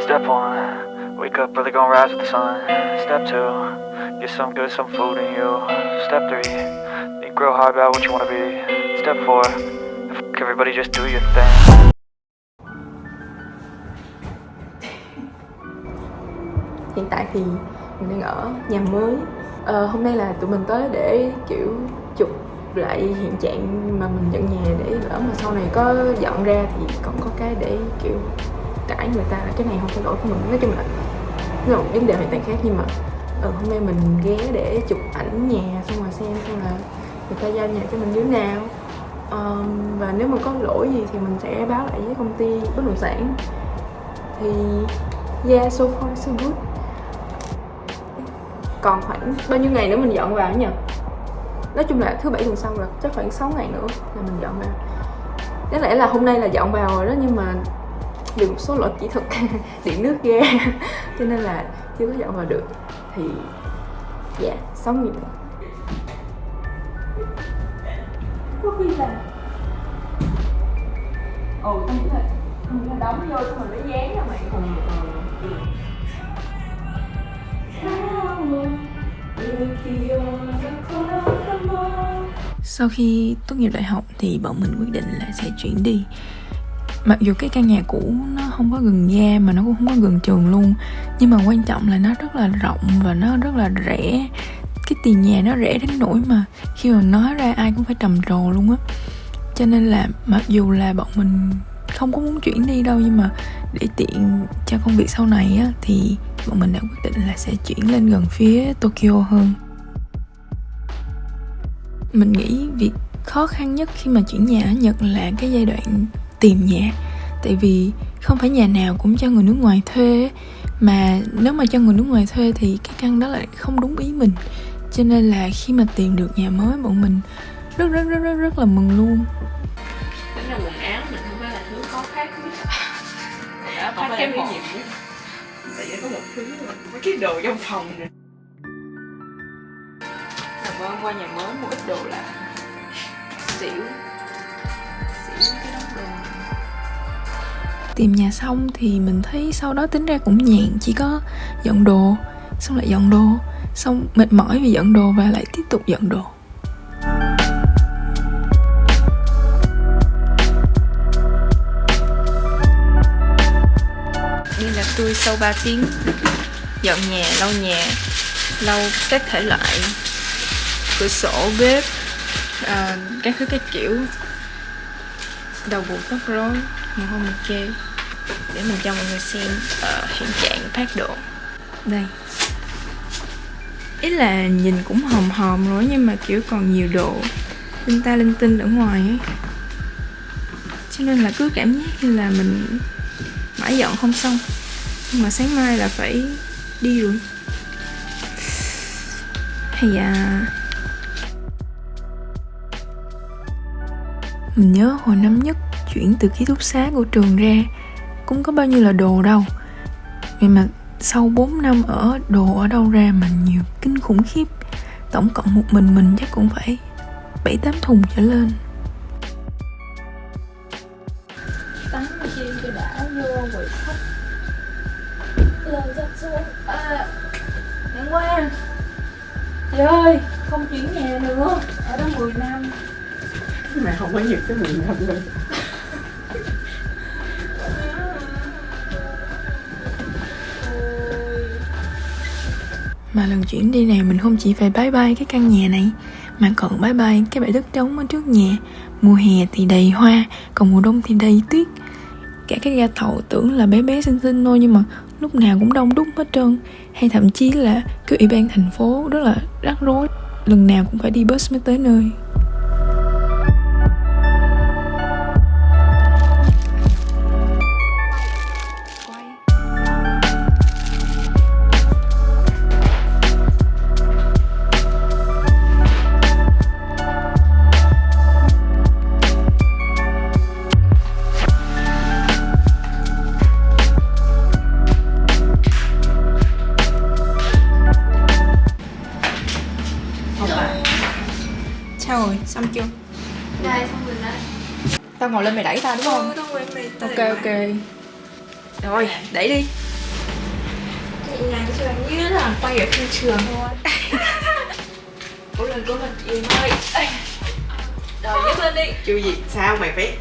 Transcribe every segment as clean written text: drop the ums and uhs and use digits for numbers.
Step one, wake up early, gonna rise with the sun. Step two, get some good, some food in you. Step three, think real hard about what you wanna be. Step four, fuck everybody, just do your thing. Hiện tại thì mình đang ở nhà mới. Hôm nay là tụi mình tới để kiểu chụp lại hiện trạng mà mình nhận nhà, để lỡ mà sau này có dọn ra thì còn có cái để kiểu cãi người ta là cái này không phải lỗi của mình. Nói chung là nó là một vấn đề hoàn toàn khác, nhưng mà hôm nay mình ghé để chụp ảnh nhà xong rồi xem là người ta giao nhà cho mình như thế nào. Và nếu mà có lỗi gì thì mình sẽ báo lại với công ty bất động sản. Thì yeah, so far so good. Còn khoảng bao nhiêu ngày nữa mình dọn vào nhỉ? Nói chung là thứ bảy tuần sau là chắc khoảng 6 ngày nữa là mình dọn vào. Đáng lẽ là hôm nay là dọn vào rồi đó, nhưng mà vì một số lỗi kỹ thuật điện nước ra cho nên là chưa có dọn vào được. Thì dạ, 6 ngày nữa. Có khi là tao nghĩ là đóng vô xong rồi nó dán ra mày. Sau khi tốt nghiệp đại học thì bọn mình quyết định là sẽ chuyển đi. Mặc dù cái căn nhà cũ nó không có gần ga mà nó cũng không có gần trường luôn, nhưng mà quan trọng là nó rất là rộng và nó rất là rẻ. Cái tiền nhà nó rẻ đến nỗi mà khi mà nói ra ai cũng phải trầm trồ luôn á. Cho nên là mặc dù là bọn mình không có muốn chuyển đi đâu, nhưng mà để tiện cho công việc sau này á, thì bọn mình đã quyết định là sẽ chuyển lên gần phía Tokyo hơn. Mình nghĩ việc khó khăn nhất khi mà chuyển nhà ở Nhật là cái giai đoạn tìm nhà. Tại vì không phải nhà nào cũng cho người nước ngoài thuê, mà nếu mà cho người nước ngoài thuê thì cái căn đó lại không đúng ý mình. Cho nên là khi mà tìm được nhà mới, bọn mình rất là mừng luôn. Tính là quần áo mình không phải là thứ khó phát nhất. Đã phát cái nhiều nhất. Tại vì có một thứ rồi, mấy cái đồ trong phòng nè. Hôm qua nhà mới mua ít đồ là xỉu cái đống đồ. Tìm nhà xong thì mình thấy sau đó tính ra cũng nhàn, chỉ có dọn đồ, xong lại dọn đồ, xong mệt mỏi vì dọn đồ và lại tiếp tục dọn đồ. Đi là tôi sau 3 tiếng dọn nhà, lau các thể loại cửa sổ, bếp, các thứ các kiểu. Đầu buộc tóc rối, mồ hôi mồ kê. Để mình cho mọi người xem hiện trạng phát đồ. Đây, ý là nhìn cũng hòm rồi, nhưng mà kiểu còn nhiều đồ linh tinh ở ngoài ấy. Cho nên là cứ cảm giác như là mình mãi dọn không xong. Nhưng mà sáng mai là phải đi rồi. Hay à. Mình nhớ hồi năm nhất chuyển từ ký túc xá của trường ra cũng có bao nhiêu là đồ đâu. Vậy mà sau 4 năm ở, đồ ở đâu ra mà nhiều kinh khủng khiếp. Tổng cộng một mình chắc cũng phải 7-8 thùng trở lên. Tắm mà chiên cho đã vô quậy khách. Lên dắt xuống. Ngày qua. Trời ơi, không chuyển nhà nữa. Ở đó 10 năm. Mà không có nhiều cái 10 năm luôn. Mà lần chuyển đi này mình không chỉ phải bye bye cái căn nhà này, mà còn bye bye cái bãi đất trống ở trước nhà. Mùa hè thì đầy hoa, còn mùa đông thì đầy tuyết. Cả cái ga tàu tưởng là bé xinh thôi, nhưng mà lúc nào cũng đông đúc hết trơn. Hay thậm chí là cái ủy ban thành phố rất là rắc rối, lần nào cũng phải đi bus mới tới nơi. Sao rồi, xong chưa? Đây, xong rồi đấy. Tao ngồi lên mày đẩy tao đúng không? Tao ngồi mày Ok. Rồi, đẩy đi. nhẹ nhàng cho bạn như là quay ở phim trường thôi. Cố lên chị Huyền ơi. Rồi nhấc lên đi. Chưa gì sao mày phải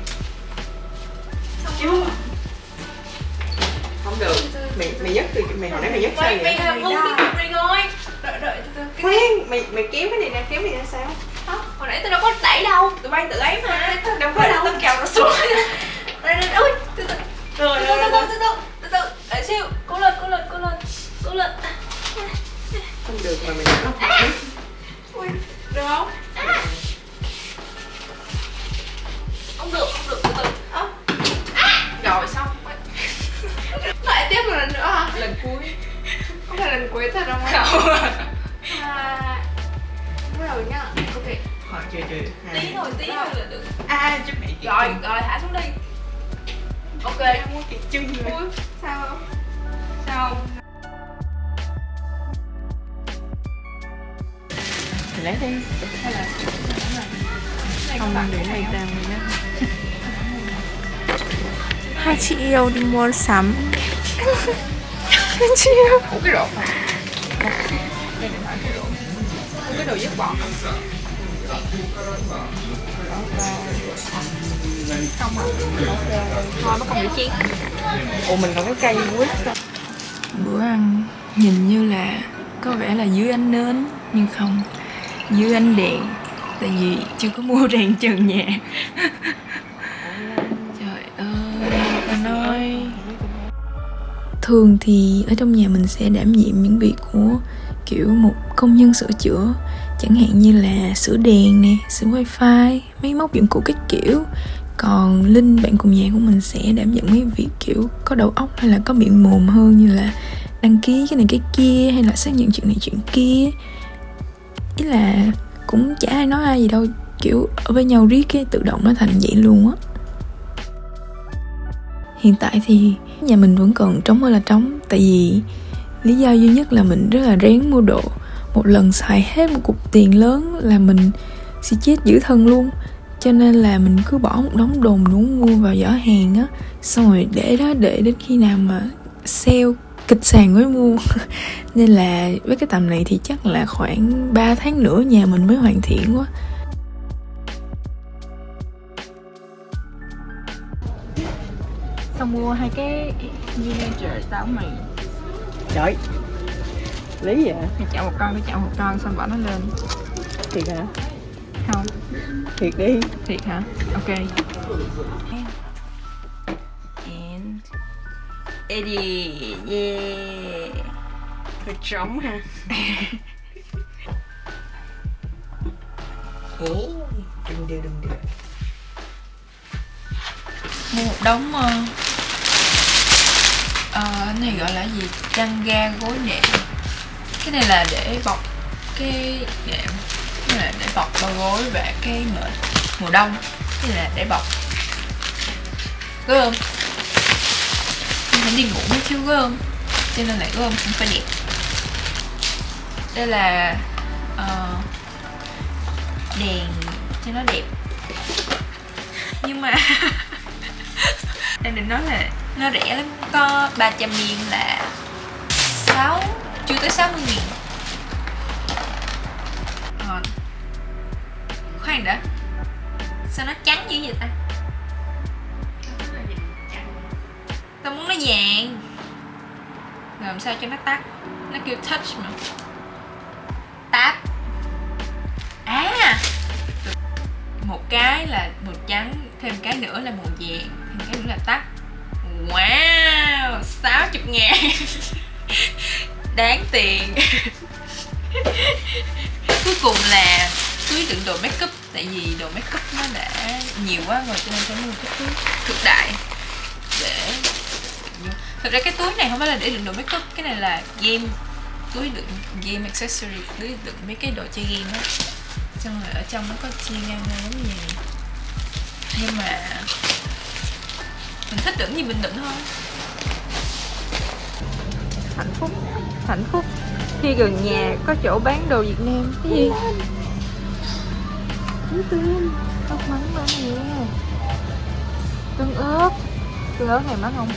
chứ không được, mày nhấc từ mày hồi nãy mày nhấc sao vậy? Mày ngu cái cục này rồi. Đợi Khoan, mày kéo cái này ra, kéo này ra sao? hồi nãy tao đâu có đẩy đâu, tụi bay tự ấy mà. Đâu có đâu. Tao kéo nó xuống. Đây ui, từ từ, đợi xíu, cố lên. Không được mà mày nó phải. Ui, được không? Không được, từ từ. Rồi xong. Lại tiếp một lần nữa hả? Lần cuối. Không phải lần cuối thật đâu mà. Không. Bắt đầu nha. Ok. Chưa. Tí thôi là được. Chứ mày Rồi thả xuống đi. Ok. muốn kiệt chân rồi. Ui, sao không? Sao không? Lấy đi. Hay là Không để mày tao mày nhá. Hai chị yêu đi mua sắm. Hai chị yêu. ủa cái độ phải. Đây điện thoại cái độ. Cái đồ dứt bỏ. Không à. Thôi nó còn bị chén. Ủa mình còn cái cây quýt sao? Bữa ăn nhìn như là có vẻ là dưới ánh nến nhưng không, dưới ánh đèn, tại vì chưa có mua đèn trần nhà. Trời ơi, ta nói thường thì ở trong nhà mình sẽ đảm nhiệm những việc của kiểu một công nhân sửa chữa, chẳng hạn như là sửa đèn nè, sửa wifi, máy móc dụng cụ các kiểu. Còn Linh, bạn cùng nhà của mình, sẽ đảm nhận mấy việc kiểu có đầu óc hay là có miệng mồm hơn, như là đăng ký cái này cái kia hay là xác nhận chuyện này chuyện kia. Ý là cũng chả ai nói ai gì đâu, kiểu ở với nhau riết cái tự động nó thành vậy luôn á. Hiện tại thì nhà mình vẫn còn trống ơi là trống, tại vì lý do duy nhất là mình rất là rén mua đồ. Một lần xài hết một cục tiền lớn là mình sẽ chết dữ thân luôn. Cho nên là mình cứ bỏ một đống đồ mình muốn mua vào giỏ hàng á, xong rồi để đó, để đến khi nào mà sale kịch sàn mới mua. Nên là với cái tầm này thì chắc là khoảng 3 tháng nữa nhà mình mới hoàn thiện quá. Xong mua hai cái vinegar tao mày. Trời. Lý vậy? Mày chọn một con xong bỏ nó lên. Thiệt hả? Không, Thiệt đi. thiệt hả? Ok. And Eddie, yeah. Hơi trống ha. Đừng điều. Mua một đống cái này gọi là gì, chăn ga gối nệm. Cái này là để bọc cái nệm, cái này là để bọc bao gối và cái mền mùa đông. Cái này là để bọc gươm, mình đi ngủ mới thiếu gươm, cho nên là gươm cũng phải đẹp. Đây là đèn cho nó đẹp, nhưng mà đang định nói là nó rẻ lắm, có 300ml là chưa tới 60.000. Khoan đã, sao nó trắng dữ vậy ta? Tao muốn nó vàng. Rồi làm sao cho nó tắt? Nó kêu touch mà. Tap. Một cái là màu trắng, thêm cái nữa là màu vàng, thêm cái nữa là tắt. Wow, 60.000. Đáng tiền. Cuối cùng là túi đựng đồ make up, tại vì đồ make up nó đã nhiều quá rồi cho nên phải mua cái túi cực đại để. Thực ra cái túi này không phải là để đựng đồ make up, cái này là game, túi đựng game accessory, túi đựng mấy cái đồ chơi game á. Xong rồi ở trong nó có chia ngang ra giống như vậy. Nhưng mà mình thích đựng gì mình đựng thôi. Hạnh phúc khi gần nhà có chỗ bán đồ Việt Nam. Cái gì? Ớt mắng lên nè. Tương ớt này mắc không?